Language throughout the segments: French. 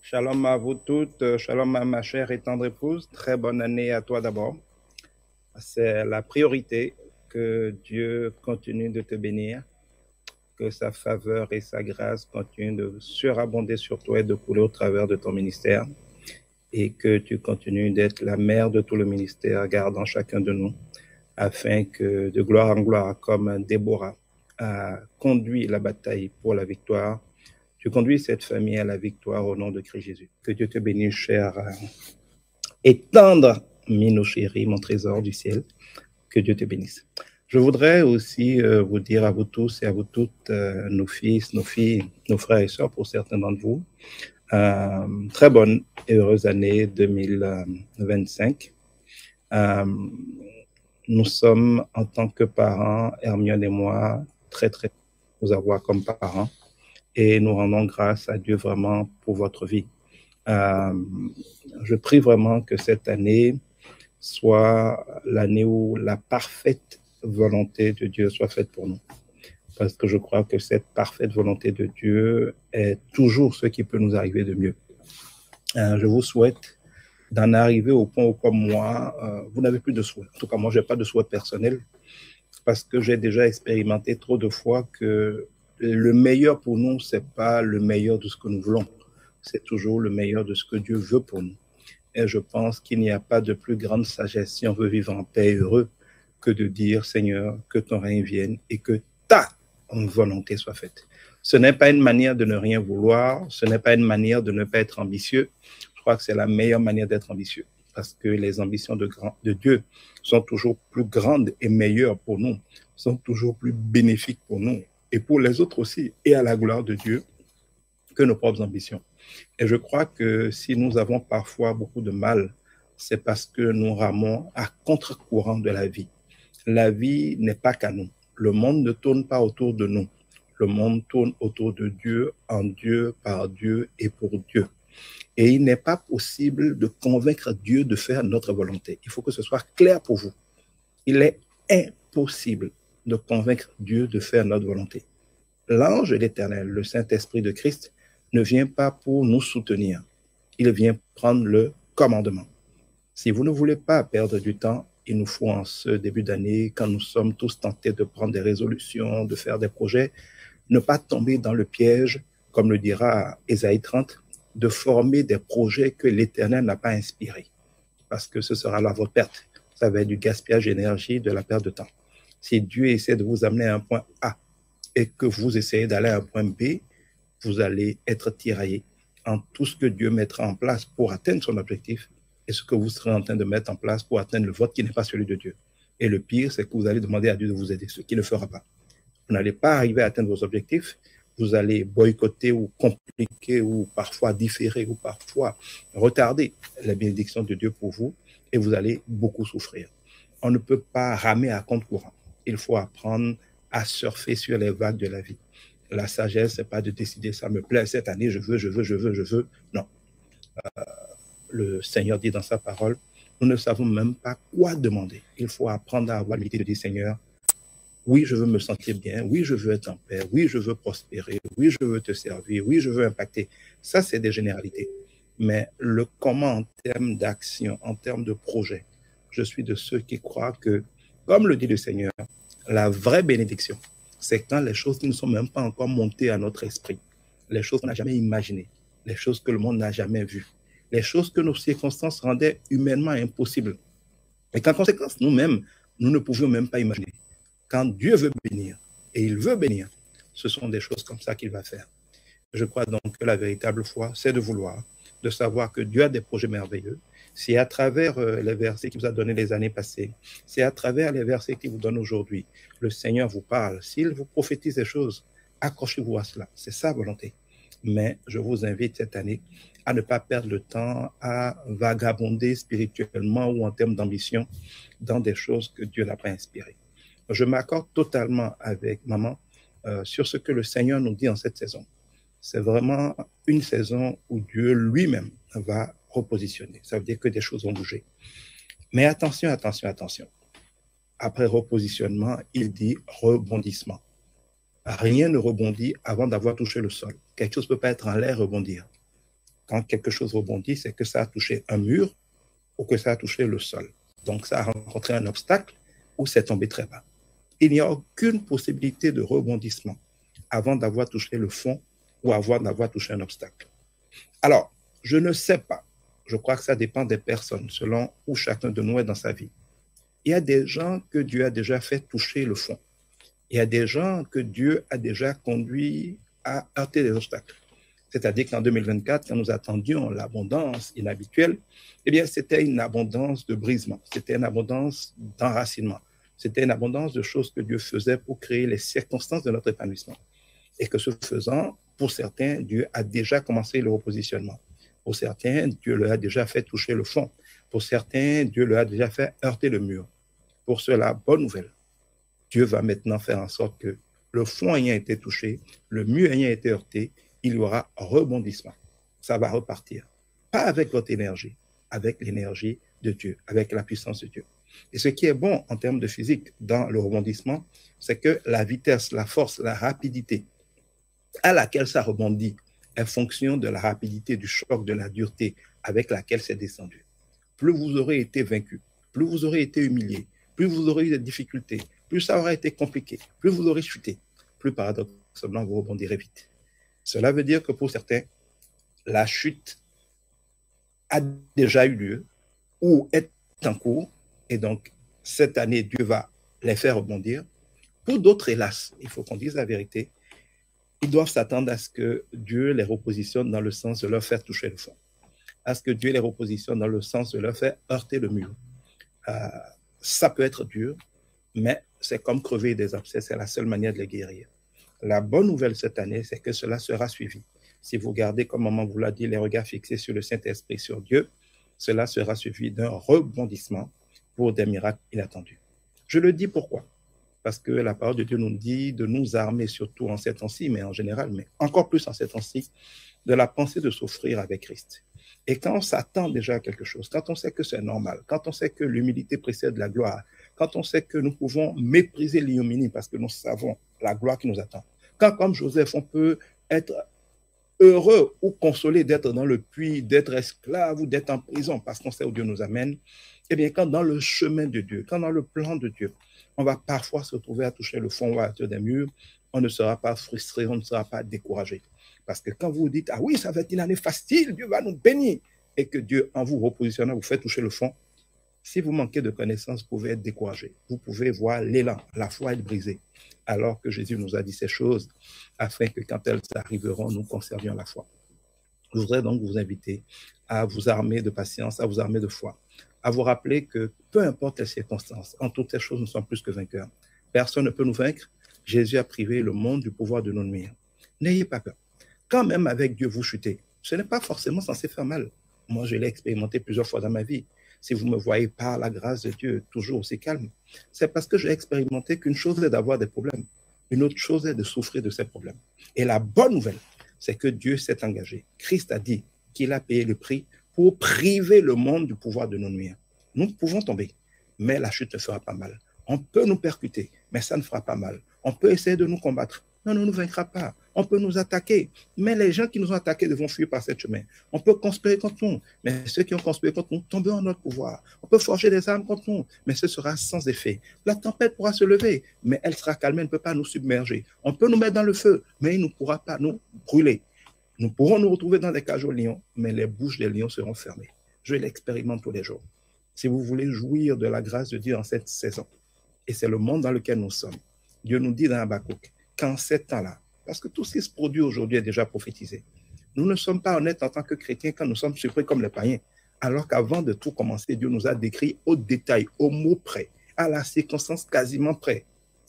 Shalom à vous toutes, shalom à ma chère et tendre épouse. Très bonne année à toi d'abord. C'est la priorité que Dieu continue de te bénir, que sa faveur et sa grâce continuent de surabonder sur toi et de couler au travers de ton ministère, et que tu continues d'être la mère de tout le ministère, gardant chacun de nous, afin que de gloire en gloire, comme Déborah a conduit la bataille pour la victoire, tu conduis cette famille à la victoire au nom de Christ Jésus. Que Dieu te bénisse, cher et tendre Minou chéri, mon trésor du ciel. Que Dieu te bénisse. Je voudrais aussi vous dire à vous tous et à vous toutes, nos fils, nos filles, nos frères et sœurs, pour certains d'entre vous, très bonne et heureuse année 2025. Nous sommes, en tant que parents, Hermione et moi, très vous avoir comme parents, et nous rendons grâce à Dieu vraiment pour votre vie. Je prie vraiment que cette année soit l'année où la parfaite volonté de Dieu soit faite pour nous. Parce que je crois que cette parfaite volonté de Dieu est toujours ce qui peut nous arriver de mieux. Je vous souhaite d'en arriver au point où, comme moi, vous n'avez plus de souhait. En tout cas, moi, je n'ai pas de souhait personnel, parce que j'ai déjà expérimenté trop de fois que le meilleur pour nous, ce n'est pas le meilleur de ce que nous voulons. C'est toujours le meilleur de ce que Dieu veut pour nous. Et je pense qu'il n'y a pas de plus grande sagesse, si on veut vivre en paix et heureux, que de dire, Seigneur, que ton règne vienne et que ta volonté soit faite. Ce n'est pas une manière de ne rien vouloir, ce n'est pas une manière de ne pas être ambitieux. Je crois que c'est la meilleure manière d'être ambitieux, parce que les ambitions de Dieu sont toujours plus grandes et meilleures pour nous, sont toujours plus bénéfiques pour nous et pour les autres aussi, et à la gloire de Dieu, que nos propres ambitions. Et je crois que si nous avons parfois beaucoup de mal, c'est parce que nous ramons à contre-courant de la vie. La vie n'est pas qu'à nous. Le monde ne tourne pas autour de nous. Le monde tourne autour de Dieu, en Dieu, par Dieu et pour Dieu. Et il n'est pas possible de convaincre Dieu de faire notre volonté. Il faut que ce soit clair pour vous. Il est impossible de convaincre Dieu de faire notre volonté. L'ange de l'Éternel, le Saint-Esprit de Christ, ne vient pas pour nous soutenir. Il vient prendre le commandement. Si vous ne voulez pas perdre du temps, il nous faut en ce début d'année, quand nous sommes tous tentés de prendre des résolutions, de faire des projets, ne pas tomber dans le piège, comme le dira Ésaïe 30, de former des projets que l'Éternel n'a pas inspirés, parce que ce sera là votre perte. Ça va être du gaspillage d'énergie, de la perte de temps. Si Dieu essaie de vous amener à un point A et que vous essayez d'aller à un point B, vous allez être tiraillé en tout ce que Dieu mettra en place pour atteindre son objectif et ce que vous serez en train de mettre en place pour atteindre le vôtre qui n'est pas celui de Dieu. Et le pire, c'est que vous allez demander à Dieu de vous aider, ce qu'il ne fera pas. Vous n'allez pas arriver à atteindre vos objectifs, vous allez boycotter ou compliquer ou parfois différer ou parfois retarder la bénédiction de Dieu pour vous et vous allez beaucoup souffrir. On ne peut pas ramer à contre-courant. Il faut apprendre à surfer sur les vagues de la vie. La sagesse, c'est pas de décider, ça me plaît, cette année, je veux. Non. Le Seigneur dit dans sa parole, nous ne savons même pas quoi demander. Il faut apprendre à avoir l'idée de dire, Seigneur, oui, je veux me sentir bien, oui, je veux être en paix, oui, je veux prospérer, oui, je veux te servir, oui, je veux impacter. Ça, c'est des généralités. Mais le comment en termes d'action, en termes de projet, je suis de ceux qui croient que, comme le dit le Seigneur, la vraie bénédiction, c'est quand les choses qui ne sont même pas encore montées à notre esprit, les choses qu'on n'a jamais imaginées, les choses que le monde n'a jamais vues, les choses que nos circonstances rendaient humainement impossibles. Et qu'en conséquence, nous-mêmes, nous ne pouvions même pas imaginer. Quand Dieu veut bénir, et il veut bénir, ce sont des choses comme ça qu'il va faire. Je crois donc que la véritable foi, c'est de vouloir, de savoir que Dieu a des projets merveilleux. C'est à travers les versets qu'il vous a donnés les années passées, c'est à travers les versets qu'il vous donne aujourd'hui. Le Seigneur vous parle. S'il vous prophétise des choses, accrochez-vous à cela. C'est sa volonté. Mais je vous invite cette année à ne pas perdre le temps à vagabonder spirituellement ou en termes d'ambition dans des choses que Dieu n'a pas inspirées. Je m'accorde totalement avec maman sur ce que le Seigneur nous dit en cette saison. C'est vraiment une saison où Dieu lui-même va repositionner. Ça veut dire que des choses vont bouger. Mais attention, attention, attention. Après repositionnement, il dit rebondissement. Rien ne rebondit avant d'avoir touché le sol. Quelque chose ne peut pas être en l'air et rebondir. Quand quelque chose rebondit, c'est que ça a touché un mur ou que ça a touché le sol. Donc, ça a rencontré un obstacle ou c'est tombé très bas. Il n'y a aucune possibilité de rebondissement avant d'avoir touché le fond ou avant d'avoir touché un obstacle. Alors, je ne sais pas. Je crois que ça dépend des personnes, selon où chacun de nous est dans sa vie. Il y a des gens que Dieu a déjà fait toucher le fond. Il y a des gens que Dieu a déjà conduit à heurter des obstacles. C'est-à-dire qu'en 2024, quand nous attendions l'abondance inhabituelle, eh bien, c'était une abondance de brisement, c'était une abondance d'enracinement, c'était une abondance de choses que Dieu faisait pour créer les circonstances de notre épanouissement. Et que ce faisant, pour certains, Dieu a déjà commencé le repositionnement. Pour certains, Dieu leur a déjà fait toucher le fond. Pour certains, Dieu leur a déjà fait heurter le mur. Pour cela, bonne nouvelle. Dieu va maintenant faire en sorte que le fond ayant été touché, le mur ayant été heurté, il y aura rebondissement. Ça va repartir. Pas avec votre énergie, avec l'énergie de Dieu, avec la puissance de Dieu. Et ce qui est bon en termes de physique dans le rebondissement, c'est que la vitesse, la force, la rapidité à laquelle ça rebondit est fonction de la rapidité du choc, de la dureté avec laquelle c'est descendu. Plus vous aurez été vaincu, plus vous aurez été humilié, plus vous aurez eu des difficultés, plus ça aura été compliqué, plus vous aurez chuté, plus paradoxalement vous rebondirez vite. Cela veut dire que pour certains, la chute a déjà eu lieu ou est en cours, et donc cette année, Dieu va les faire rebondir. Pour d'autres, hélas, il faut qu'on dise la vérité, ils doivent s'attendre à ce que Dieu les repositionne dans le sens de leur faire toucher le fond, à ce que Dieu les repositionne dans le sens de leur faire heurter le mur. Ça peut être dur, mais c'est comme crever des abcès, c'est la seule manière de les guérir. La bonne nouvelle cette année, c'est que cela sera suivi. Si vous gardez, comme maman vous l'a dit, les regards fixés sur le Saint-Esprit, sur Dieu, cela sera suivi d'un rebondissement pour des miracles inattendus. Je le dis pourquoi? Parce que la parole de Dieu nous dit de nous armer, surtout en ces temps-ci, mais en général, mais encore plus en ces temps-ci, de la pensée de souffrir avec Christ. Et quand on s'attend déjà à quelque chose, quand on sait que c'est normal, quand on sait que l'humilité précède la gloire, quand on sait que nous pouvons mépriser l'ignominie parce que nous savons la gloire qui nous attend, quand, comme Joseph, on peut être heureux ou consolé d'être dans le puits, d'être esclave ou d'être en prison parce qu'on sait où Dieu nous amène, eh bien, quand dans le chemin de Dieu, quand dans le plan de Dieu, on va parfois se retrouver à toucher le fond ou à toucher des murs, on ne sera pas frustré, on ne sera pas découragé. Parce que quand vous dites, ah oui, ça va être une année facile, Dieu va nous bénir, et que Dieu, en vous repositionnant, vous fait toucher le fond, si vous manquez de connaissances, vous pouvez être découragé. Vous pouvez voir l'élan, la foi être brisée, alors que Jésus nous a dit ces choses, afin que quand elles arriveront, nous conservions la foi. Je voudrais donc vous inviter à vous armer de patience, à vous armer de foi, à vous rappeler que peu importe les circonstances, en toutes ces choses, nous sommes plus que vainqueurs. Personne ne peut nous vaincre. Jésus a privé le monde du pouvoir de nous nuire. N'ayez pas peur. Quand même avec Dieu, vous chutez. Ce n'est pas forcément censé faire mal. Moi, je l'ai expérimenté plusieurs fois dans ma vie. Si vous me voyez par la grâce de Dieu toujours aussi calme, c'est parce que j'ai expérimenté qu'une chose est d'avoir des problèmes, une autre chose est de souffrir de ces problèmes. Et la bonne nouvelle, c'est que Dieu s'est engagé. Christ a dit qu'il a payé le prix pour priver le monde du pouvoir de nous nuire. Nous pouvons tomber, mais la chute ne fera pas mal. On peut nous percuter, mais ça ne fera pas mal. On peut essayer de nous combattre, mais on ne nous vaincra pas. On peut nous attaquer, mais les gens qui nous ont attaqués devront fuir par ce chemin. On peut conspirer contre nous, mais ceux qui ont conspiré contre nous tomberont en notre pouvoir. On peut forger des armes contre nous, mais ce sera sans effet. La tempête pourra se lever, mais elle sera calmée, elle ne peut pas nous submerger. On peut nous mettre dans le feu, mais il ne pourra pas nous brûler. Nous pourrons nous retrouver dans des cages aux lions, mais les bouches des lions seront fermées. Je l'expérimente tous les jours. Si vous voulez jouir de la grâce de Dieu en cette saison, et c'est le monde dans lequel nous sommes, Dieu nous dit dans Habakkuk qu'en ces temps-là, parce que tout ce qui se produit aujourd'hui est déjà prophétisé, nous ne sommes pas honnêtes en tant que chrétiens quand nous sommes surpris comme les païens, alors qu'avant de tout commencer, Dieu nous a décrit au détail, au mot près, à la circonstance quasiment près,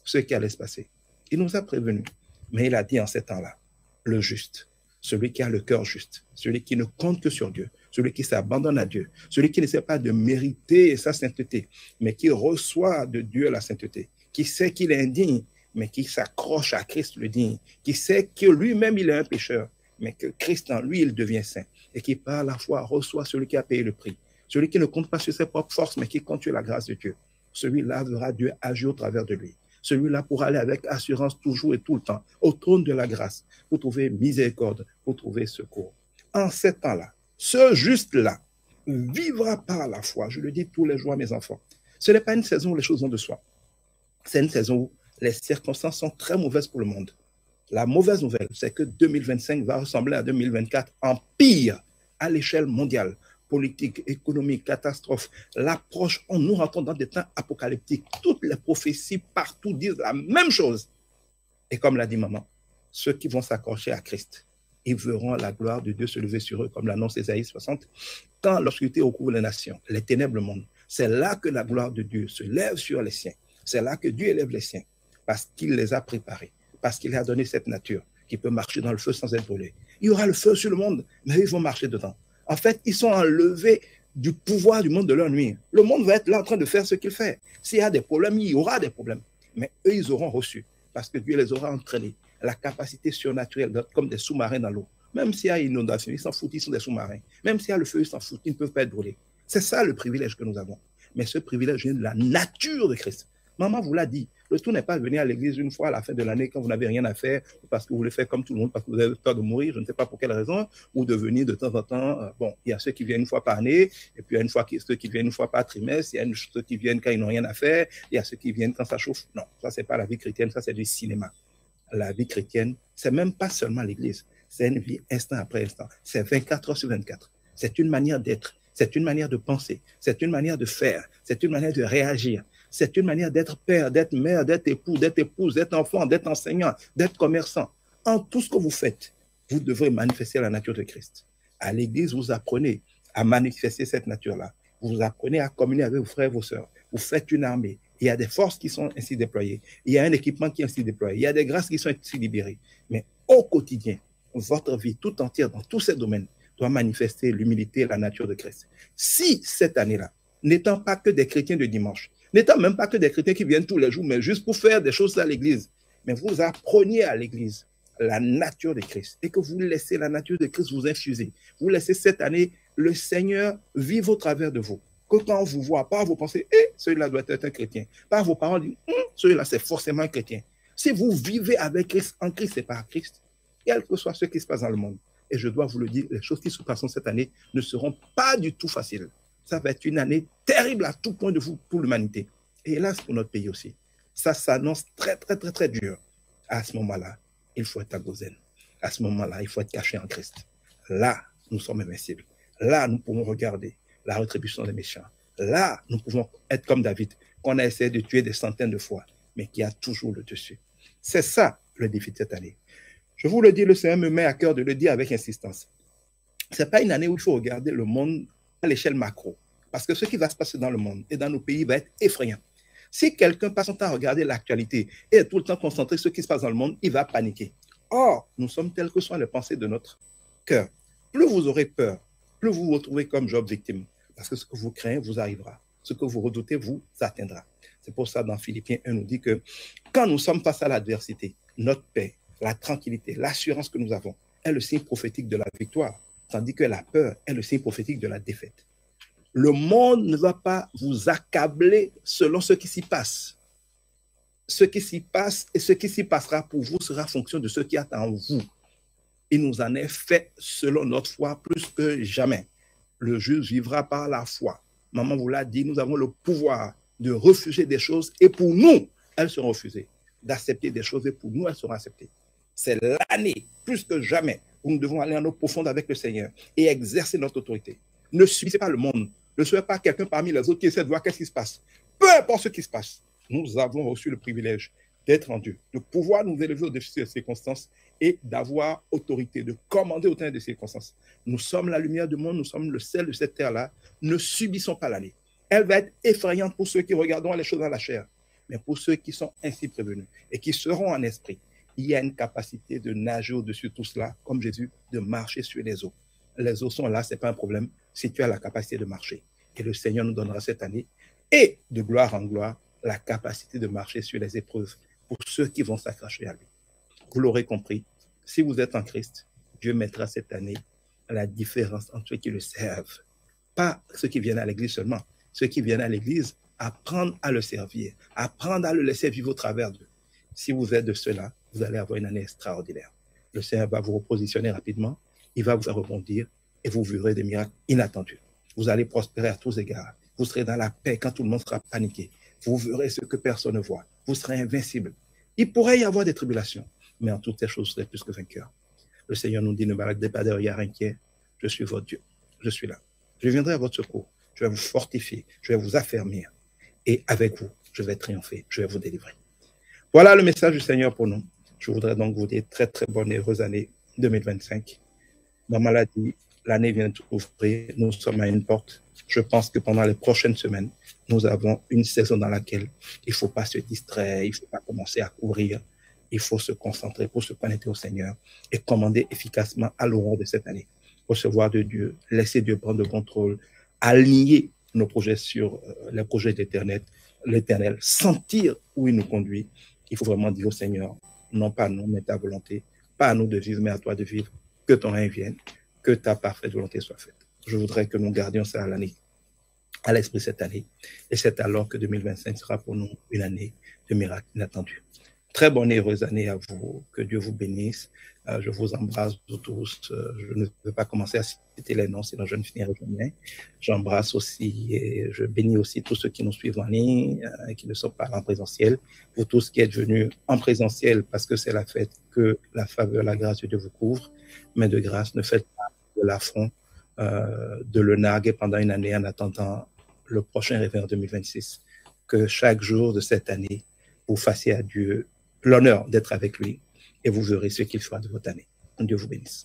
ce qui allait se passer. Il nous a prévenus, mais il a dit en ces temps-là, le juste, celui qui a le cœur juste, celui qui ne compte que sur Dieu, celui qui s'abandonne à Dieu, celui qui ne sait pas de mériter sa sainteté, mais qui reçoit de Dieu la sainteté, qui sait qu'il est indigne, mais qui s'accroche à Christ le digne, qui sait que lui-même il est un pécheur, mais que Christ en lui il devient saint, et qui par la foi reçoit celui qui a payé le prix, celui qui ne compte pas sur ses propres forces, mais qui compte sur la grâce de Dieu. Celui-là verra Dieu agir au travers de lui. Celui-là pourra aller avec assurance toujours et tout le temps au trône de la grâce pour trouver miséricorde, pour trouver secours. en ces temps-là, ce juste-là vivra par la foi. Je le dis tous les jours à mes enfants. Ce n'est pas une saison où les choses vont de soi. C'est une saison où les circonstances sont très mauvaises pour le monde. La mauvaise nouvelle, c'est que 2025 va ressembler à 2024 en pire à l'échelle mondiale. Politique, économique, catastrophe. L'approche, nous rentrons dans des temps apocalyptiques. Toutes les prophéties partout disent la même chose. Et comme l'a dit maman, ceux qui vont s'accrocher à Christ, ils verront la gloire de Dieu se lever sur eux, comme l'annonce Ésaïe 60. Quand l'obscurité recouvre les nations, les ténèbres le monde, c'est là que la gloire de Dieu se lève sur les siens. C'est là que Dieu élève les siens, parce qu'il les a préparés, parce qu'il a donné cette nature qui peut marcher dans le feu sans être brûlée. Il y aura le feu sur le monde, mais ils vont marcher dedans. En fait, ils sont enlevés du pouvoir du monde de leur nuit. Le monde va être là en train de faire ce qu'il fait. S'il y a des problèmes, il y aura des problèmes. Mais eux, ils auront reçu, parce que Dieu les aura entraînés. La capacité surnaturelle, comme des sous-marins dans l'eau. Même s'il y a une inondation, ils s'en foutent, ils sont des sous-marins. Même s'il y a le feu, ils s'en foutent, ils ne peuvent pas être brûlés. C'est ça le privilège que nous avons. Mais ce privilège vient de la nature de Christ. Maman vous l'a dit, le tout n'est pas de venir à l'église une fois à la fin de l'année quand vous n'avez rien à faire, parce que vous voulez faire comme tout le monde, parce que vous avez peur de mourir, je ne sais pas pour quelle raison, ou de venir de temps en temps. Bon, il y a ceux qui viennent une fois par année, et puis il y a ceux qui viennent une fois par trimestre, il y a ceux qui viennent quand ils n'ont rien à faire, il y a ceux qui viennent quand ça chauffe. Non, ça, c'est pas la vie chrétienne, ça, c'est du cinéma. La vie chrétienne, c'est même pas seulement l'église, c'est une vie instant après instant, c'est 24 heures sur 24. C'est une manière d'être, c'est une manière de penser, c'est une manière de faire, c'est une manière de réagir. C'est une manière d'être père, d'être mère, d'être époux, d'être épouse, d'être enfant, d'être enseignant, d'être commerçant. En tout ce que vous faites, vous devrez manifester la nature de Christ. À l'église, vous apprenez à manifester cette nature-là. Vous apprenez à communier avec vos frères et vos sœurs. Vous faites une armée. Il y a des forces qui sont ainsi déployées. Il y a un équipement qui est ainsi déployé. Il y a des grâces qui sont ainsi libérées. Mais au quotidien, votre vie tout entière dans tous ces domaines doit manifester l'humilité et la nature de Christ. Si cette année-là, n'étant pas que des chrétiens de dimanche, n'étant même pas que des chrétiens qui viennent tous les jours, mais juste pour faire des choses à l'église, mais vous appreniez à l'église la nature de Christ et que vous laissez la nature de Christ vous infuser. Vous laissez cette année le Seigneur vivre au travers de vous. Que quand on vous voit, pas vous pensez, celui-là doit être un chrétien. Pas vos parents disent, celui-là c'est forcément un chrétien. Si vous vivez avec Christ, en Christ et par Christ, quel que soit ce qui se passe dans le monde, et je dois vous le dire, les choses qui se passeront cette année ne seront pas du tout faciles. Ça va être une année terrible à tout point de vue pour l'humanité. Et hélas, pour notre pays aussi. Ça s'annonce très, très, très, très dur. À ce moment-là, il faut être à Gozen. À ce moment-là, il faut être caché en Christ. Là, nous sommes invincibles. Là, nous pouvons regarder la rétribution des méchants. Là, nous pouvons être comme David, qu'on a essayé de tuer des centaines de fois, mais qui a toujours le dessus. C'est ça, le défi de cette année. Je vous le dis, le Seigneur me met à cœur de le dire avec insistance. Ce n'est pas une année où il faut regarder le monde à l'échelle macro. Parce que ce qui va se passer dans le monde et dans nos pays va être effrayant. Si quelqu'un passe son temps à regarder l'actualité et est tout le temps concentré sur ce qui se passe dans le monde, il va paniquer. Or, nous sommes tels que sont les pensées de notre cœur. Plus vous aurez peur, plus vous vous retrouvez comme Job victime. Parce que ce que vous craignez vous arrivera. Ce que vous redoutez vous atteindra. C'est pour ça, dans Philippiens 1, nous dit que quand nous sommes face à l'adversité, notre paix, la tranquillité, l'assurance que nous avons est le signe prophétique de la victoire, tandis que la peur est le signe prophétique de la défaite. Le monde ne va pas vous accabler selon ce qui s'y passe. Ce qui s'y passe et ce qui s'y passera pour vous sera en fonction de ce qui est en vous. Il nous en est fait selon notre foi plus que jamais. Le juste vivra par la foi. Maman vous l'a dit, nous avons le pouvoir de refuser des choses et pour nous, elles seront refusées. D'accepter des choses et pour nous, elles seront acceptées. C'est l'année, plus que jamais, où nous devons aller en eau profonde avec le Seigneur et exercer notre autorité. Ne subissez pas le monde. Ne soyez pas quelqu'un parmi les autres qui essaie de voir qu'est-ce qui se passe. Peu importe ce qui se passe, nous avons reçu le privilège d'être en Dieu, de pouvoir nous élever au-dessus des circonstances et d'avoir autorité, de commander au sein des circonstances. Nous sommes la lumière du monde, nous sommes le sel de cette terre-là. Ne subissons pas l'année. Elle va être effrayante pour ceux qui regarderont les choses dans la chair, mais pour ceux qui sont ainsi prévenus et qui seront en esprit, il y a une capacité de nager au-dessus de tout cela, comme Jésus, de marcher sur les eaux. Les eaux sont là, ce n'est pas un problème, si tu as la capacité de marcher. Et le Seigneur nous donnera cette année, et de gloire en gloire, la capacité de marcher sur les épreuves pour ceux qui vont s'accrocher à lui. Vous l'aurez compris, si vous êtes en Christ, Dieu mettra cette année la différence entre ceux qui le servent. Pas ceux qui viennent à l'église seulement, ceux qui viennent à l'église, apprendre à le servir, apprendre à le laisser vivre au travers d'eux. Si vous êtes de ceux-là, vous allez avoir une année extraordinaire. Le Seigneur va vous repositionner rapidement il va vous faire rebondir et vous verrez des miracles inattendus. Vous allez prospérer à tous égards. Vous serez dans la paix quand tout le monde sera paniqué. Vous verrez ce que personne ne voit. Vous serez invincible. Il pourrait y avoir des tribulations, mais en toutes ces choses, vous serez plus que vainqueur. Le Seigneur nous dit, ne baladez pas derrière inquiet. Je suis votre Dieu. Je suis là. Je viendrai à votre secours. Je vais vous fortifier. Je vais vous affermir. Et avec vous, je vais triompher. Je vais vous délivrer. Voilà le message du Seigneur pour nous. Je voudrais donc vous dire très, très bonne et heureuse année 2025. Ma maladie, l'année vient de s'ouvrir. Nous sommes à une porte. Je pense que pendant les prochaines semaines, nous avons une saison dans laquelle il ne faut pas se distraire, il ne faut pas commencer à courir. Il faut se concentrer pour se connecter au Seigneur et commander efficacement à l'aurore de cette année. Recevoir de Dieu, laisser Dieu prendre le contrôle, aligner nos projets sur les projets l'Éternel, sentir où il nous conduit. Il faut vraiment dire au Seigneur, non pas nous, mais ta volonté, pas à nous de vivre, mais à toi de vivre. Que ton règne vienne, que ta parfaite volonté soit faite. Je voudrais que nous gardions ça à l'esprit cette année. Et c'est alors que 2025 sera pour nous une année de miracles inattendus. Très bonne et heureuse année à vous. Que Dieu vous bénisse. Je vous embrasse tous. Je ne veux pas commencer à citer les noms, sinon je ne finirai jamais. J'embrasse aussi et je bénis aussi tous ceux qui nous suivent en ligne, qui ne sont pas en présentiel. Vous tous qui êtes venus en présentiel parce que c'est la fête, que la faveur, la grâce de Dieu vous couvre. Mais de grâce, ne faites pas de l'affront, de le narguer pendant une année en attendant le prochain réveil en 2026. Que chaque jour de cette année, vous fassiez à Dieu l'honneur d'être avec lui et vous verrez ce qu'il fera de votre année. Dieu vous bénisse.